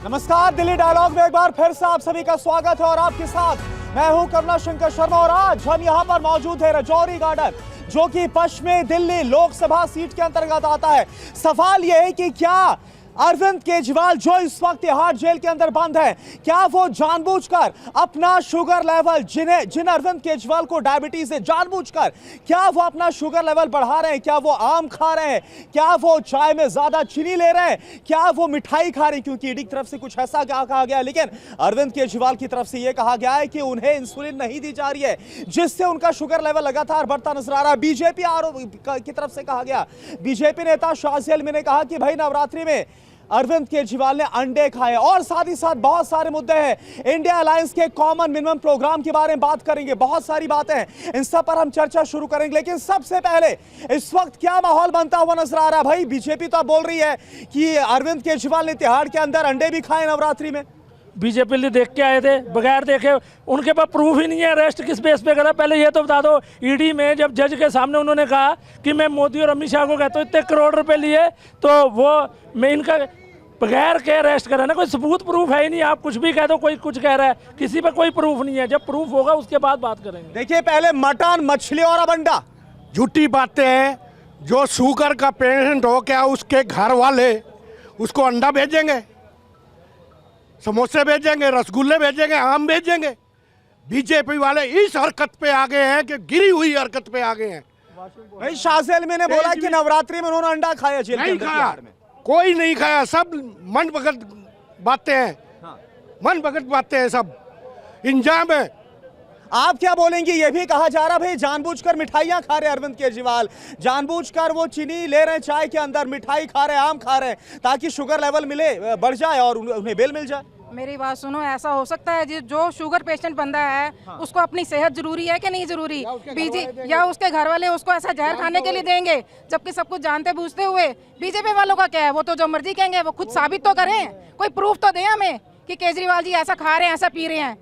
नमस्कार, दिल्ली डायलॉग में एक बार फिर से आप सभी का स्वागत है और आपके साथ मैं हूं करुणा शंकर शर्मा। और आज हम यहां पर मौजूद है रजौरी गार्डन, जो कि पश्चिमी दिल्ली लोकसभा सीट के अंतर्गत आता है। सवाल यह है कि क्या अरविंद केजरीवाल जो इस वक्त तिहाड़ जेल के अंदर बंद है, क्या वो जानबूझकर अपना शुगर लेवल, जिन अरविंद केजरीवाल को डायबिटीज है, जानबूझकर क्या वो अपना शुगर लेवल बढ़ा रहे हैं? क्या वो आम खा रहे हैं? क्या वो चाय में ज्यादा चीनी ले रहे हैं? क्या वो मिठाई खा रहे हैं? क्योंकि ईडी की तरफ से कुछ ऐसा कहा गया है, लेकिन अरविंद केजरीवाल की तरफ से यह कहा गया है कि उन्हें इंसुलिन नहीं दी जा रही है, जिससे उनका शुगर लेवल लगातार बढ़ता नजर आ रहा है। बीजेपी आरोप की तरफ से कहा गया, बीजेपी नेता शाजी अलमी ने कहा कि भाई नवरात्रि में अरविंद केजरीवाल ने अंडे खाए। और साथ ही साथ बहुत सारे मुद्दे हैं। इंडिया अलायंस के कॉमन मिनिमम प्रोग्राम के बारे में बात करेंगे, बहुत सारी बातें हैं, इन सब पर हम चर्चा शुरू करेंगे। लेकिन सबसे पहले इस वक्त क्या माहौल बनता हुआ नजर आ रहा है? भाई बीजेपी तो बोल रही है कि अरविंद केजरीवाल ने तिहाड़ के अंदर अंडे भी खाए नवरात्रि में। बीजेपी ने देख के आए थे, बगैर देखे, उनके पास प्रूफ ही नहीं है अरेस्ट किस बेस पे करा। पहले ये तो बता दो, ईडी में जब जज के सामने उन्होंने कहा कि मैं मोदी और अमित शाह को कहता हूँ इतने करोड़ रुपए लिए, तो वो मैं इनका बगैर के अरेस्ट करा ना, कोई सबूत प्रूफ है ही नहीं। आप कुछ भी कह दो, कोई कुछ कह रहा है, किसी पे कोई प्रूफ नहीं है। जब प्रूफ होगा उसके बाद बात करेंगे। देखिए, पहले मटन, मछली और अब अंडा। झूठी बातें हैं। जो शुगर का पेशेंट हो, क्या उसके घर वाले उसको अंडा भेजेंगे, समोसे भेजेंगे, रसगुल्ले भेजेंगे, आम भेजेंगे? बीजेपी वाले इस हरकत पे आ गए हैं कि गिरी हुई हरकत पे आ गए हैं। भाई शाजी अलमी ने बोला कि नवरात्रि में उन्होंने अंडा खाया जेल के अंदर तिहाड़ में। कोई नहीं खाया, सब मन भगत बातें हैं। मन भगत बातें हैं, सब इंजाम है। आप क्या बोलेंगे? ये भी कहा जा रहा भाई जानबूझकर मिठाइयां खा रहे अरविंद केजरीवाल, जानबूझकर वो चीनी ले रहे हैं चाय के अंदर, मिठाई खा रहे हैं, आम खा रहे हैं, ताकि शुगर लेवल मिले, बढ़ जाए और उन्हें बेल मिल जाए। मेरी बात सुनो, ऐसा हो सकता है जो शुगर पेशेंट बंदा है, उसको अपनी सेहत जरूरी है कि नहीं जरूरी? बीजेपी या उसके घर वाले उसको ऐसा जहर खाने के लिए देंगे, जबकि सब कुछ जानते बूझते हुए? बीजेपी वालों का क्या है, वो तो जो मर्जी कहेंगे, वो खुद साबित तो करें, कोई प्रूफ तो दें हमें कि केजरीवाल जी ऐसा खा रहे हैं, ऐसा पी रहे हैं।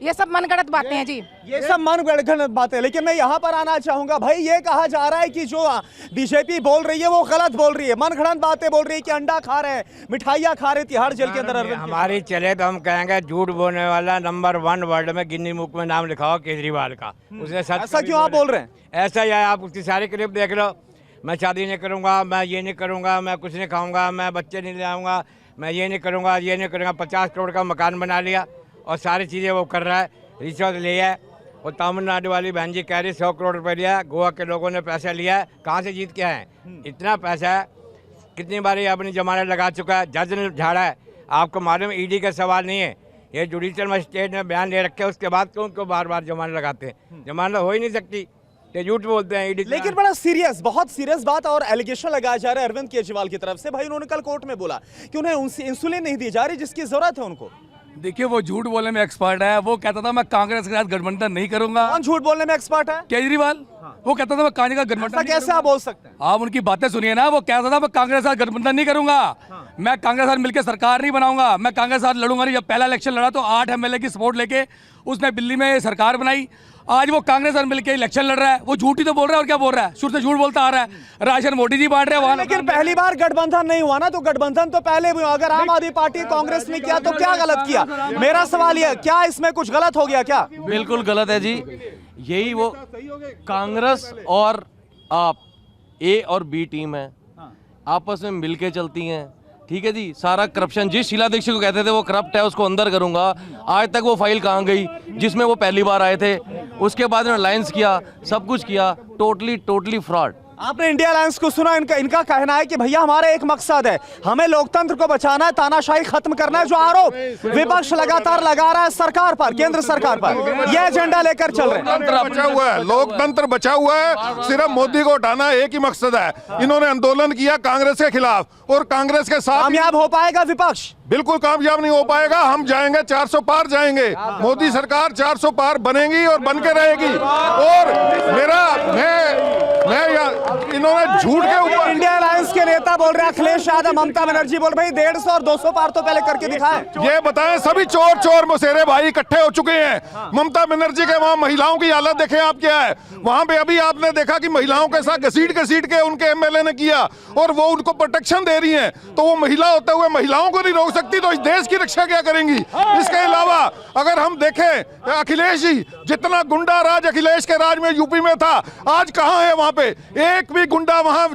ये सब मनगढ़ंत बातें हैं जी, ये सब मनगढ़ंत बातें। लेकिन मैं यहाँ पर आना चाहूंगा, भाई ये कहा जा रहा है कि जो बीजेपी बोल रही है वो गलत बोल रही है, मनगढ़ंत बातें बोल रही है कि अंडा खा रहे हैं, मिठाइयाँ खा रहे हैं तिहाड़ जेल के अंदर। हमारी चले तो हम कहेंगे झूठ बोलने वाला नंबर 1 वर्ल्ड में गिन्नी बुक में नाम लिखा हो केजरीवाल का। उसने सच ऐसा क्यों आप बोल रहे हैं? ऐसा ही है, आप उसकी सारी क्लिप देख लो। मैं शादी नहीं करूँगा, मैं ये नहीं करूँगा, मैं कुछ नहीं खाऊँगा, मैं बच्चे नहीं ले आऊँगा, मैं ये नहीं करूँगा, ये नहीं करूँगा। 50 करोड़ का मकान बना लिया और सारी चीज़ें वो कर रहा है। रिश्वत लिया है, और तमिलनाडु वाली बहन जी कह रही 100 करोड़ रुपए लिया है। गोवा के लोगों ने पैसा लिया है, कहाँ से जीत के आए हैं? इतना पैसा है, कितनी बार ये अपनी जमानत लगा चुका है, जज ने झाड़ा है। आपको मालूम ईडी का सवाल नहीं है, ये जुडिशियल मजिस्ट्रेट ने बयान ले रखे, उसके बाद क्यों बार बार जमानत लगाते हैं? जमानत हो ही नहीं सकती, ये झूठ बोलते हैं ईडी। लेकिन बड़ा सीरियस, बहुत सीरियस बात और एलिगेशन लगाया जा रहा है अरविंद केजरीवाल की तरफ से। भाई उन्होंने कल कोर्ट में बोला कि उन्हें इंसुलिन नहीं दी जा रही जिसकी जरूरत है उनको। देखिए, वो झूठ बोलने में एक्सपर्ट है। वो कहता था मैं कांग्रेस के साथ गठबंधन नहीं करूंगा। कौन झूठ बोलने में एक्सपर्ट है? केजरीवाल। वो कहता था मैं कांग्रेस का गठबंधन नहीं कैसे आप बोल सकते हैं? आप उनकी बातें सुनिए ना। वो कहता था मैं कांग्रेस के साथ गठबंधन नहीं करूंगा, मैं कांग्रेस के साथ मिलकर सरकार नहीं बनाऊंगा, मैं कांग्रेस के साथ लड़ूंगा नहीं। जब पहला इलेक्शन लड़ा तो 8 MLA की सपोर्ट लेके उसने दिल्ली में सरकार बनाई। आज वो कांग्रेस और मिलकर इलेक्शन लड़ रहा है। वो झूठ ही तो बोल रहा है, और क्या बोल रहा है? शुरू से झूठ बोलता आ रहा है। राशन मोदी जी बांट रहे हैं वहां। लेकिन पहली बार गठबंधन नहीं हुआ ना, तो गठबंधन तो पहले भी हुआ। अगर आम आदमी पार्टी कांग्रेस ने किया तो क्या गलत किया? मेरा सवाल यह, क्या इसमें कुछ गलत हो गया क्या? बिल्कुल गलत है जी। यही वो कांग्रेस और आप ए और बी टीम है, आपस में मिलके चलती हैं, ठीक है जी। सारा करप्शन, जिस शीला दीक्षित को कहते थे वो करप्ट है, उसको अंदर करूंगा, आज तक वो फाइल कहाँ गई जिसमें वो पहली बार आए थे? उसके बाद उन्होंने अलायंस किया, सब कुछ किया, टोटली फ्रॉड। आपने इंडिया अलायंस को सुना? इनका कहना है कि भैया हमारा एक मकसद है, हमें लोकतंत्र को बचाना है, तानाशाही खत्म करना है। जो आरोप विपक्ष लगातार लगा रहा है सरकार पर, केंद्र सरकार पर, यह एजेंडा लेकर चल रहे हैं। बचा हुआ है, लोकतंत्र बचा हुआ है, सिर्फ मोदी को हटाना एक ही मकसद है। इन्होंने आंदोलन किया कांग्रेस के खिलाफ और कांग्रेस के साथ। कामयाब हो पाएगा विपक्ष? बिल्कुल कामयाब नहीं हो पाएगा। हम जाएंगे 400 पार जाएंगे, मोदी सरकार 400 पार बनेगी और बन के रहेगी। और मेरा मैं इन्होंने झूठ के ऊपर इंडिया अलायंस कांग्रेस के नेता बोल रहे हैं, अखिलेश यादव, ममता बनर्जी बोल रही 150 और 200 पार तो पहले करके दिखाएं। ये बताएं, सभी चोर चोर मुसेरे भाई इकट्ठे हो चुके हैं। ममता बनर्जी के वहां महिलाओं की हालत देखें आप क्या है। वहां पे अभी आपने देखा कि महिलाओं के साथ घसीट के उनके एमएलए ने किया और वो उनको प्रोटेक्शन दे रही हैं। तो वो महिला होते हुए महिलाओं को नहीं रोक सकती तो इस देश की रक्षा क्या करेंगी। इसके अलावा अगर हम देखें अखिलेश जी, जितना गुंडा राज अखिलेश के राज में यूपी में था, आज कहां है वहां पे? एक भी गुंडा वहां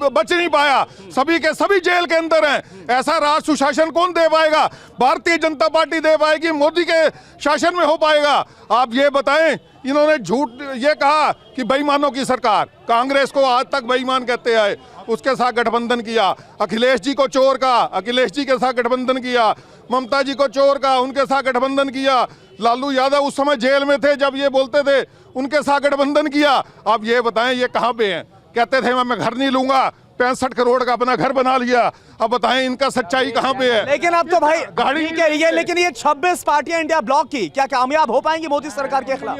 बच नहीं पाया, सभी के सभी जेल के अंदर हैं। ऐसा राज सुशासन कौन दे पाएगा? भारतीय जनता पार्टी दे पाएगी, मोदी के शासन में हो पाएगा? आप ये बताएं। इन्होंने झूठ ये कहा कि बेईमानों की सरकार, कांग्रेस को आज तक बेईमान कहते आए, उसके साथ गठबंधन किया। अखिलेश जी को चोर कहा, अखिलेश जी के साथ गठबंधन किया। ममता जी को चोर कहा, उनके साथ गठबंधन किया। लालू यादव उस समय जेल में थे जब ये बोलते थे, उनके साथ गठबंधन किया। आप ये बताएं ये कहां पे हैं? कहते थे मैं घर नहीं लूंगा, 65 करोड़ का अपना घर बना लिया। अब बताएं इनका सच्चाई कहां पे है? लेकिन अब तो भाई गाड़ी के लिए, लेकिन ये 26 पार्टियां इंडिया ब्लॉक की क्या कामयाब हो पाएंगी मोदी सरकार के खिलाफ?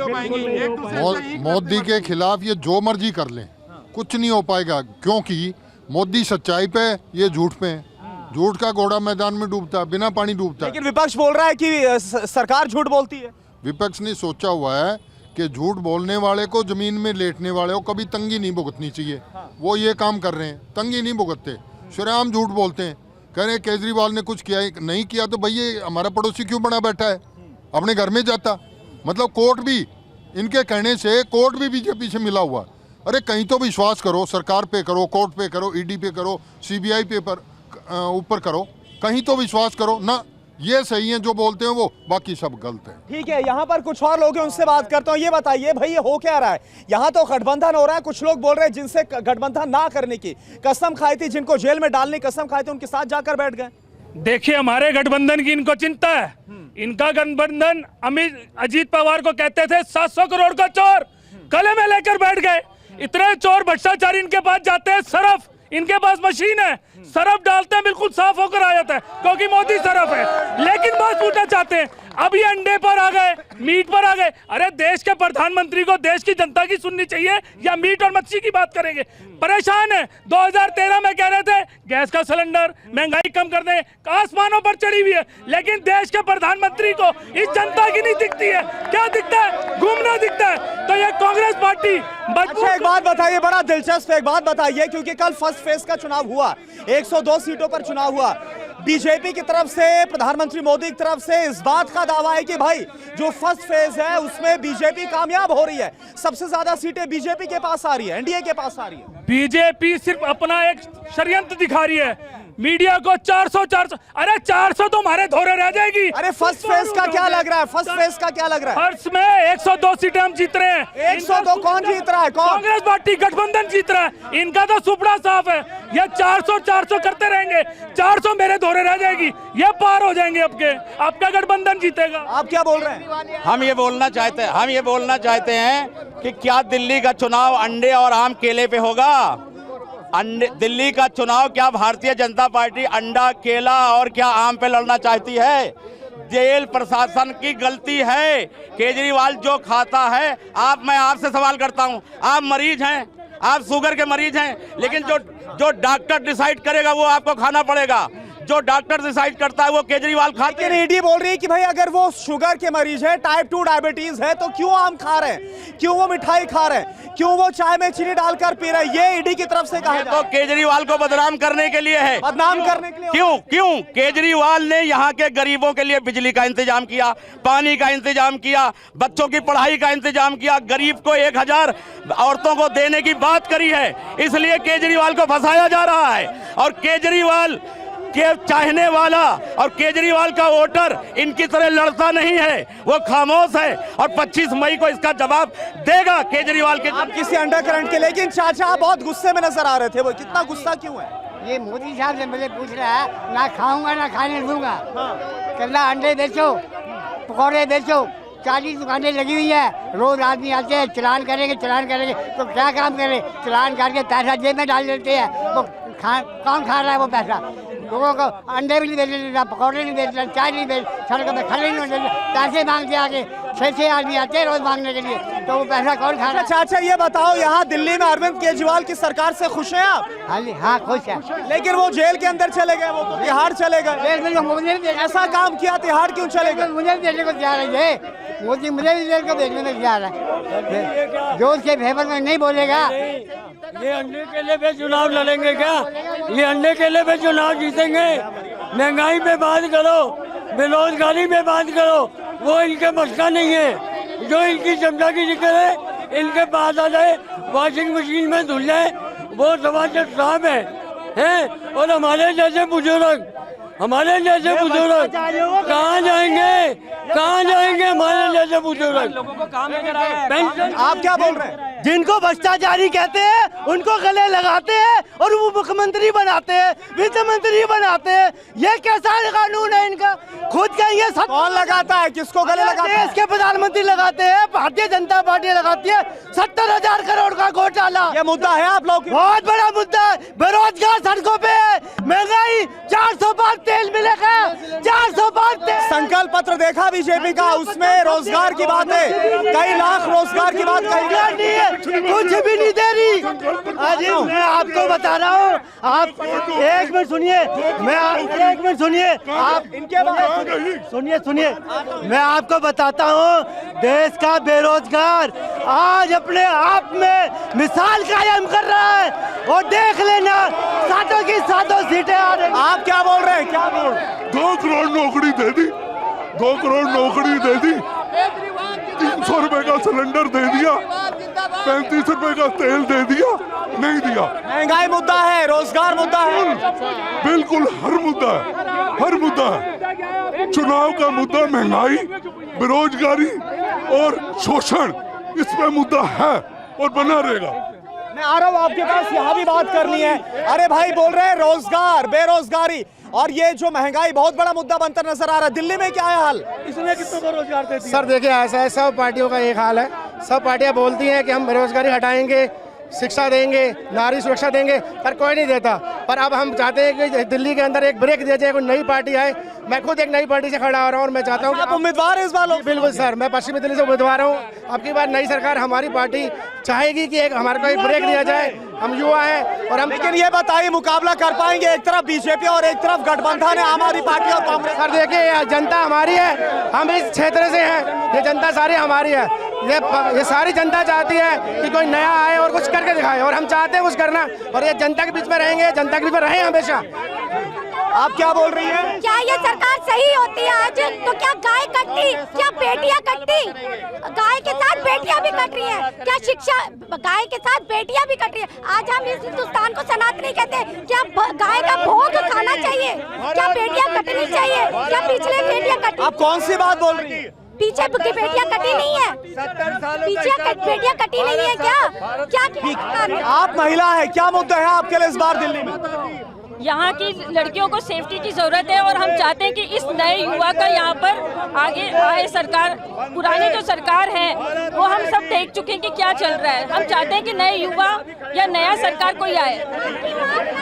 मोदी के खिलाफ ये जो मर्जी कर लें, कुछ नहीं हो पाएगा, क्योंकि मोदी सच्चाई पे, ये झूठ पे। झूठ का घोड़ा मैदान में डूबता है, बिना पानी डूबता है। लेकिन विपक्ष बोल रहा है कि सरकार झूठ बोलती है। विपक्ष ने सोचा हुआ है कि झूठ बोलने वाले को, जमीन में लेटने वाले को कभी तंगी नहीं भुगतनी चाहिए। वो ये काम कर रहे हैं, तंगी नहीं भुगतते, शुरेआम झूठ बोलते हैं। कह रहे हैं केजरीवाल ने कुछ किया, नहीं किया तो भाई ये हमारा पड़ोसी क्यों बना बैठा है, अपने घर में जाता। मतलब कोर्ट भी, इनके कहने से कोर्ट भी बीजेपी से मिला हुआ। अरे कहीं तो विश्वास करो, सरकार पे करो, कोर्ट पे करो, ईडी पे करो, सीबीआई पे ऊपर करो, कहीं तो विश्वास करो ना। ये सही है जो बोलते हैं वो, बाकी सब गलत है। ठीक है, यहाँ पर कुछ और लोग हैं, उनसे बात करता हूँ। ये बताइए भाई, ये हो क्या रहा है? यहाँ तो गठबंधन हो रहा है, कुछ लोग बोल रहे हैं जिनसे गठबंधन ना करने की कसम खाई थी, जिनको जेल में डालने की कसम खाई थी, उनके साथ जाकर बैठ गए। देखिए, हमारे गठबंधन की इनको चिंता है। इनका गठबंधन अजीत पवार को कहते थे 700 करोड़ का चोर, गले में लेकर बैठ गए। इतने चोर भ्रष्टाचारी इनके पास जाते हैं, सरफ इनके पास मशीन है, सरफ डालते हैं, बिल्कुल साफ होकर आ जाता है, क्योंकि मोदी सरफ है। लेकिन बात पूछना चाहते हैं, अब ये अंडे पर आ गए, मीट पर आ गए। अरे देश के प्रधानमंत्री को देश की जनता की सुननी चाहिए या मीट और मच्छी की बात करेंगे? परेशान है। 2013 में कह रहे थे गैस का सिलेंडर, महंगाई कम कर दें, आसमानों पर चढ़ी हुई है। लेकिन देश के प्रधानमंत्री को इस जनता की नहीं दिखती है। क्या दिखता है? घूमना दिखता है। तो ये कांग्रेस पार्टी। अच्छा, एक बात बताइए, बड़ा दिलचस्प एक बात बताइए, क्योंकि कल फर्स्ट फेज का चुनाव हुआ, 102 सीटों पर चुनाव हुआ। बीजेपी की तरफ से, प्रधानमंत्री मोदी की तरफ से इस बात का दावा है कि भाई जो फर्स्ट फेज है उसमें बीजेपी कामयाब हो रही है, सबसे ज्यादा सीटें बीजेपी के पास आ रही है, एनडीए के पास आ रही है। बीजेपी सिर्फ अपना एक षड्यंत्र दिखा रही है मीडिया को। 400 अरे 400 तो हमारे धोरे रह जाएगी। अरे फर्स्ट फेज का क्या लग रहा है? फर्स्ट फेज का क्या लग रहा है? फर्स्ट में 102 सीटें हम जीत रहे हैं। 102 कौन जीत रहा है? कौन? कांग्रेस पार्टी, गठबंधन जीत रहा है। इनका तो सुपड़ा साफ है, ये 400 करते रहेंगे, 400 मेरे धोरे रह जाएगी, ये पार हो जाएंगे आपका गठबंधन जीतेगा। आप क्या बोल रहे हैं? हम ये बोलना चाहते हैं कि क्या दिल्ली का चुनाव अंडे और आम केले पे होगा? दिल्ली का चुनाव क्या भारतीय जनता पार्टी अंडा, केला और क्या आम पे लड़ना चाहती है? जेल प्रशासन की गलती है। केजरीवाल जो खाता है, मैं आपसे सवाल करता हूं, आप मरीज हैं, आप शुगर के मरीज हैं, लेकिन जो डॉक्टर डिसाइड करेगा वो आपको खाना पड़ेगा। जो डॉक्टर डिसाइड करता है वो केजरीवाल खाते हैं। ईडी बोल रही है कि भाई अगर वो शुगर के मरीज है, टाइप 2 डायबिटीज है, तो क्यों आम खा रहे हैं, क्यों वो मिठाई खा रहे हैं, क्यों वो चाय में चीनी डालकर पी रहे हैं? ये ईडी की तरफ से कहा तो केजरीवाल को बदनाम करने के लिए है। बदनाम करने के लिए? क्यों? केजरीवाल ने यहाँ के गरीबों के लिए बिजली का इंतजाम किया, पानी का इंतजाम किया, बच्चों की पढ़ाई का इंतजाम किया, गरीब को 1000 औरतों को देने की बात करी है। इसलिए केजरीवाल को फंसाया जा रहा है। और केजरीवाल के चाहने वाला और केजरीवाल का वोटर इनकी तरह लड़ता नहीं है, वो खामोश है। और 25 मई को इसका जवाब देगा केजरीवाल के। आप किसी अंडरकरंट के, लेकिन चाचा आप बहुत गुस्से में नजर आ रहे थे, वो कितना गुस्सा क्यों है? ये मोदी साहब से मुझे पूछ रहा है, ना खाऊंगा ना खाने दूंगा। कहना अंडे बेचो, पकौड़े बेचो, 40 दुकानें लगी हुई है, रोज आदमी आते हैं, चलान करेंगे तो क्या काम करें? चलान करके पैसा जेब में डाल देते हैं। वो कौन खा रहा है वो पैसा? लोगों को अंडे भी नहीं बेच रहा, पकौड़े नहीं बेच रहा, चाय नहीं बेच, सड़कों पे खड़े नहीं होते, पैसे मांगते आगे 6 आदमी आते हैं रोज मांगने के लिए। तो वो पैसा कौन खा रहा है? चाचा ये बताओ, यहाँ दिल्ली में अरविंद केजरीवाल की सरकार से खुश हैं आप? हाँ खुश है। लेकिन वो जेल के अंदर चले गए, वो तो तिहाड़ चले गए। ऐसा काम किया, तिहाड़ क्यों चले गए? मुझे भी देखने को तैयार है मोदी, मुझे भी जेल को देखने को तैयार है। जो उसके फेवर में नहीं बोलेगा। ये अंडे केले पे चुनाव लड़ेंगे क्या? ये अंडे केले पे चुनाव जीतेंगे? महंगाई पे बात करो, बेरोजगारी पे बात करो, वो इनके बस का नहीं है। जो इनकी चमचा की निकले इनके पास आ जाए, वॉशिंग मशीन में धुल जाए, वो समाज साहब है। और हमारे जैसे बुजुर्ग कहाँ जाएंगे? हमारे जैसे बुजुर्ग लोगों को काम नजर आ रहा है। आप क्या बोल रहे हैं? जिनको भ्रष्टाचारी कहते हैं उनको गले लगाते हैं और वो मुख्यमंत्री बनाते हैं, वित्त मंत्री बनाते हैं। ये कैसा कानून है इनका? खुद कहिए कौन लगाता है, किसको गले लगाते हैं? देश के प्रधानमंत्री लगाते हैं, भारतीय जनता पार्टी लगाती है। 70,000 करोड़ का घोटाला, ये मुद्दा है आप लोग? बहुत बड़ा मुद्दा है। बेरोजगार सड़कों पे, महंगाई, 400 बार तेल मिलेगा, 400 बार तेल। संकल्प पत्र देखा बीजेपी का, उसमें रोजगार की बात है, कई लाख रोजगार की बात कही नहीं है, कुछ भी नहीं दे रही। अरे मैं आपको बता रहा हूँ, आप एक मिनट सुनिए, एक मिनट सुनिए, आप इनके सुनिए, मैं आपको बताता हूँ। देश का बेरोजगार आज अपने आप में मिसाल कायम कर रहा है, और देख लेना सातों की सातों सीटें आ रही। आप क्या बोल रहे हैं? क्या बोल रहे हैं? 2 करोड़ नौकरी दे दी, 2 करोड़ नौकरी दे दी, 300 रुपए का सिलेंडर दे दिया, 35 रुपए का तेल दे दिया, नहीं दिया। महंगाई मुद्दा है, रोजगार मुद्दा है, बिल्कुल हर मुद्दा है। चुनाव का मुद्दा महंगाई, बेरोजगारी और शोषण, इस पे मुद्दा है और बना रहेगा। मैं आ रहा हूँ आपके पास, यहाँ भी बात करनी है। अरे भाई बोल रहे हैं रोजगार, बेरोजगारी और ये जो महंगाई बहुत बड़ा मुद्दा बनता नजर आ रहा है। दिल्ली में क्या है हाल? इसमें कितनों को रोजगार देती है? सर देखिए, ऐसा है, सब पार्टियों का एक हाल है। सब पार्टियां बोलती हैं कि हम बेरोजगारी हटाएंगे, शिक्षा देंगे, नारी सुरक्षा देंगे, पर कोई नहीं देता। पर अब हम चाहते हैं कि दिल्ली के अंदर एक ब्रेक दिया जाए, कोई नई पार्टी आए। मैं खुद एक नई पार्टी से खड़ा हो रहा हूँ और मैं चाहता हूँ। आप उम्मीदवार हैं इस बार? बिल्कुल सर, मैं पश्चिमी दिल्ली से उम्मीदवार हूँ। अब की बार नई सरकार, हमारी पार्टी चाहेगी कि एक हमारे को एक ब्रेक दिया जाए। हम युवा हैं और हम। लेकिन ये बताइए, मुकाबला कर पाएंगे? एक तरफ बीजेपी और एक तरफ गठबंधन है, आम आदमी पार्टी और कांग्रेस। सर देखिए, जनता हमारी है, हम इस क्षेत्र से हैं, ये जनता सारी हमारी है। ये सारी जनता चाहती है कि कोई नया आए और कुछ करके दिखाए, और हम चाहते हैं कुछ करना, और ये जनता के बीच में रहेंगे, जनता के बीच में रहे हमेशा। आप क्या बोल रही हैं? क्या ये सरकार सही होती है आज? तो क्या गाय कटती, क्या बेटियां कटती? गाय के साथ बेटियां भी कट रही हैं। क्या शिक्षा, गाय के साथ बेटियां भी कट रही हैं। आज हम इस हिंदुस्तान को सनातनी कहते हैं। क्या गाय का भोग खाना चाहिए? क्या बेटियां कटनी चाहिए? क्या पिछले बेटियां कटी? आप कौन सी बात बोल रही है? पीछे की बेटियां कटी नहीं है, पीछे बेटियां कटी नहीं है। क्या आप महिला है, क्या मुद्दा है आपके लिए इस बार दिल्ली में? यहाँ की लड़कियों को सेफ्टी की जरूरत है और हम चाहते हैं कि इस नए युवा का यहाँ पर आगे आए सरकार। पुरानी जो सरकार है वो हम सब देख चुके हैं कि क्या चल रहा है। हम चाहते हैं कि नए युवा या नया सरकार कोई आए।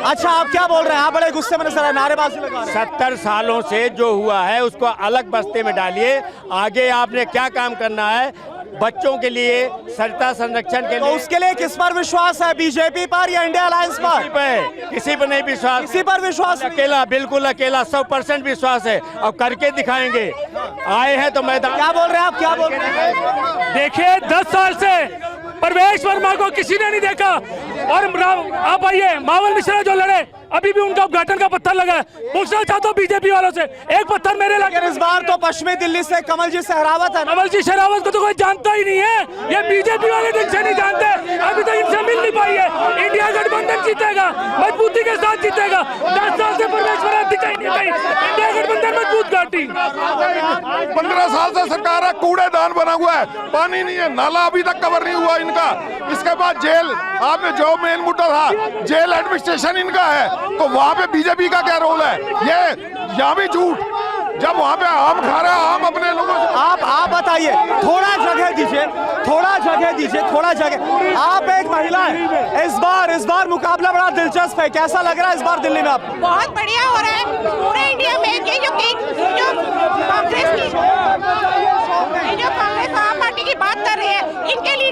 अच्छा, आप क्या बोल रहे हैं? आप बड़े गुस्से में नजर आए, नारेबाजी लगा रहे हैं। 70 सालों से जो हुआ है उसको अलग बस्ते में डालिए। आगे आपने क्या काम करना है बच्चों के लिए, सरिता संरक्षण के लिए? तो उसके लिए किस पर विश्वास है? बीजेपी पर या इंडिया अलायंस पर? किसी पर नहीं विश्वास। किसी पर विश्वास? अकेला, बिल्कुल अकेला, 100% विश्वास है और करके दिखाएंगे। आए हैं तो मैदान। क्या बोल रहे हैं आप? क्या बोल रहे हैं? देखिए, 10 साल से प्रवेश वर्मा को किसी ने नहीं देखा, और आप आइए, मावल मिश्रा जो लड़े, अभी भी उनका उद्घाटन का पत्थर लगा है। पूछना चाहता हूँ बीजेपी वालों से, एक पत्थर मेरे लगे। इस बार तो पश्चिमी दिल्ली से कमल जी सहरावत है। कमल जी सहरावत को तो कोई जानता ही नहीं है। ये बीजेपी वाले ढंग से नहीं जानते, अभी तक इनसे मिल नहीं पाई है। इंडिया गठबंधन जीतेगा, मजबूती के साथ जीतेगा। 10 साल से प्रवेश वर्मा दिखाई नहीं पाई, इंडिया गठबंधन मजबूत घाटी। 15 साल से सरकार है, कूड़ेदान बना हुआ है, पानी नहीं है, नाला अभी तक कवर नहीं हुआ इनका। इसके बाद जेल, आपने जो मेन मुद्दा था, जेल एडमिनिस्ट्रेशन इनका है, तो वहाँ पे बीजेपी का क्या रोल है? ये यहाँ भी झूठ, जब वहाँ पे आम खा रहा है, आम अपने लोगों से। आप बताइए, थोड़ा जगह दीजिए, थोड़ा जगह दीजिए, थोड़ा जगह। आप एक महिला है, इस बार मुकाबला बड़ा दिलचस्प है। कैसा लग रहा है इस बार दिल्ली में आपको? बहुत बढ़िया हो रहा है पूरे इंडिया में। ये जो कांग्रेस आम पार्टी की बात कर रही है, इनके लिए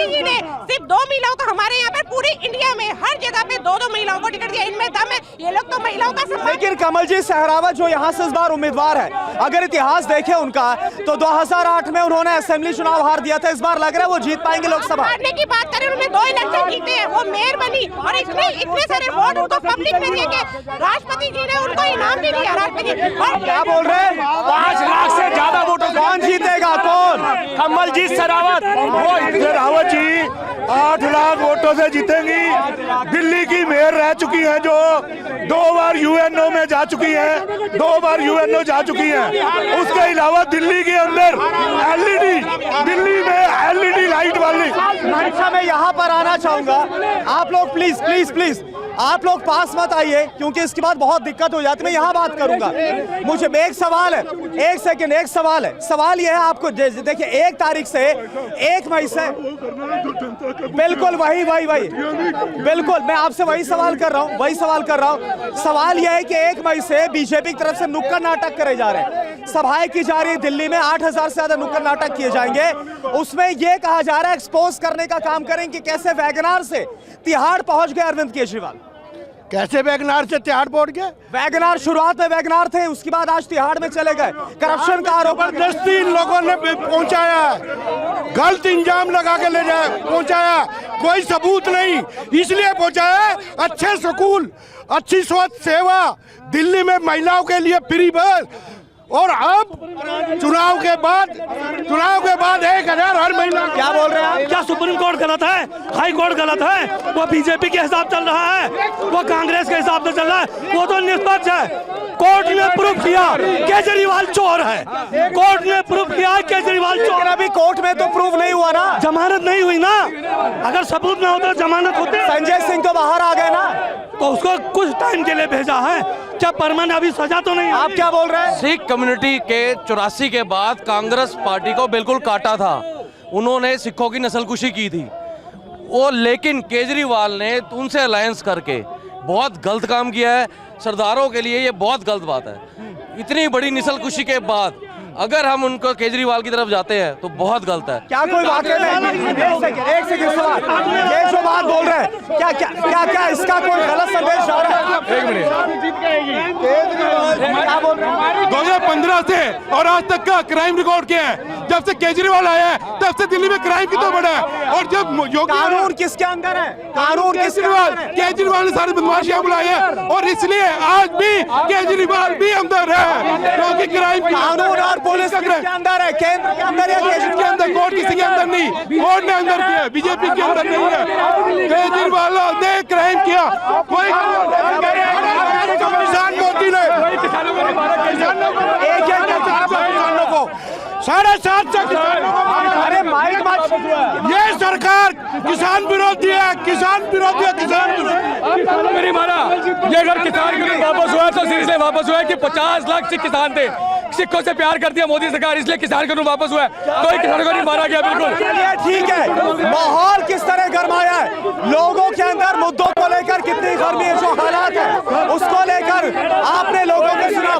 मोदी जी ने सिर्फ 2 महिलाओं को, हमारे यहाँ पर पूरी इंडिया में हर जगह पे 2-2 महिलाओं को टिकट दिया, इनमें दम है। ये लोग तो महिलाओं का सम्मान। लेकिन कमलजीत सहरावत जो यहाँ से इस बार उम्मीदवार है, अगर इतिहास देखे उनका तो 2008 में उन्होंने असेंबली चुनाव हार दिया था। इस बार लग रहा है वो जीत पाएंगे लोकसभा। हारने की बात करें, उन्होंने 2 इलेक्शन जीते हैं, वो मेयर बनी और इतने सारे वोट उनको पब्लिक ने दिए कि राष्ट्रपति जी ने उनको इनाम भी दिया। राष्ट्रपति और क्या बोल रहे हैं? 5 लाख से ज्यादा वोटों से कौन जीतेगा? कौन? कमलजीत सहरावत। वो सहरावत जी 8 लाख वोटों से जीतेंगी। दिल्ली की मेयर रह चुकी हैं, जो 2 बार यूएनओ में जा चुकी हैं, 2 बार यूएनओ जा चुकी हैं। उसके अलावा दिल्ली के अंदर दिल्ली में एलईडी लाइट वाली। अच्छा, मैं यहाँ पर आना चाहूंगा। आप लोग प्लीज आप लोग पास मत आइए, क्योंकि इसके बाद बहुत दिक्कत हो जाती है। मैं यहाँ बात करूंगा। मुझे एक सवाल है, एक सेकंड, एक सवाल है। सवाल यह है आपको, देखिए 1 तारीख से 1 मई से, बिल्कुल वही बिल्कुल मैं आपसे वही सवाल कर रहा हूँ। सवाल यह है कि 1 मई से बीजेपी की तरफ से नुक्कड़ नाटक करे जा रहे हैं, सभाएं की जा रही है। दिल्ली में 8000 से ज्यादा नुक्कड़ नाटक किए जाएंगे। उसमें यह कहा जा रहा है, एक्सपोज करने का काम करेंगे कि कैसे वैगनार से तिहाड़ पहुंच गए अरविंद केजरीवाल। कैसे वैगनार से तिहाड़ पहुंच गए? वैगनार, शुरुआत में वैगनार थे, उसके बाद आज तिहाड़ में चले गए। करप्शन का आरोप जबरदस्ती इन लोगों ने पहुंचाया, गलत इंजाम लगा के ले जाए पहुंचाया, कोई सबूत नहीं, इसलिए पहुंचाया। अच्छे स्कूल, अच्छी स्वास्थ्य सेवा, दिल्ली में महिलाओं के लिए फ्री बस, और अब चुनाव के बाद 1000 हर महीना। क्या बोल रहे हैं? क्या सुप्रीम कोर्ट गलत है? हाई कोर्ट गलत है? वो बीजेपी के हिसाब चल रहा है, वो कांग्रेस के हिसाब से चल रहा है, वो तो निष्पक्ष है। कोर्ट ने प्रूफ किया केजरीवाल चोर है, कोर्ट ने प्रूफ किया केजरीवाल चोर। अभी कोर्ट में तो प्रूफ नहीं हुआ ना, जमानत नहीं हुई ना। अगर सबूत ना होता जमानत होती। संजय सिंह तो बाहर आ गए ना, तो उसको कुछ टाइम के लिए भेजा है, क्या परमानेंट अभी सजा तो नहीं। आप क्या बोल रहे हैं? सिख कम्युनिटी के 84 के बाद कांग्रेस पार्टी को बिल्कुल काटा था, उन्होंने सिखों की नस्लकुशी की थी वो, लेकिन केजरीवाल ने उनसे अलायंस करके बहुत गलत काम किया है। सरदारों के लिए ये बहुत गलत बात है। इतनी बड़ी नस्लकुशी के बाद अगर हम उनको केजरीवाल की तरफ जाते हैं तो बहुत गलत है। क्या कोई वाकई में? एक सेकंड सवाल, ये जो बात बोल रहे हैं, क्या इसका कोई गलत संदेश जा रहा है? 1 मिनट, 2015 से और आज तक का क्राइम रिकॉर्ड क्या है? जब से केजरीवाल आया है तब से दिल्ली में क्राइम कितना बढ़ा है। और जब योगी, कानून किसके अंदर है? कानून केजरीवाल ने सारी बदमाशियां बुलाई है, और इसलिए आज भी केजरीवाल भी अंदर है, क्योंकि क्राइम, कानून और पुलिस किसके अंदर है? केंद्र के अंदर या केजरीवाल के अंदर? कोर्ट किसी के अंदर नहीं, कोर्ट ने अंदर किया, बीजेपी के अंदर नहीं है। केजरीवाल ने क्राइम किया, कोई किसान मोदी ने किसानों को 7.5 अरे माइक मत, ये सरकार किसान विरोधी है, किसान विरोधी है, किसान विरोधी। मेरी माना ये अगर किसान वापस हुआ तो इसलिए वापस हुआ कि 50 लाख सिख किसान थे, सिखों से प्यार करती है मोदी सरकार, इसलिए किसान कानून वापस हुआ है। कोई किसानों को नहीं मारा गया। बिल्कुल चलिए ठीक है। माहौल किस तरह गरमाया है? लोगों के अंदर मुद्दों को लेकर कितनी गर्मी है, जो हालात है उसको लेकर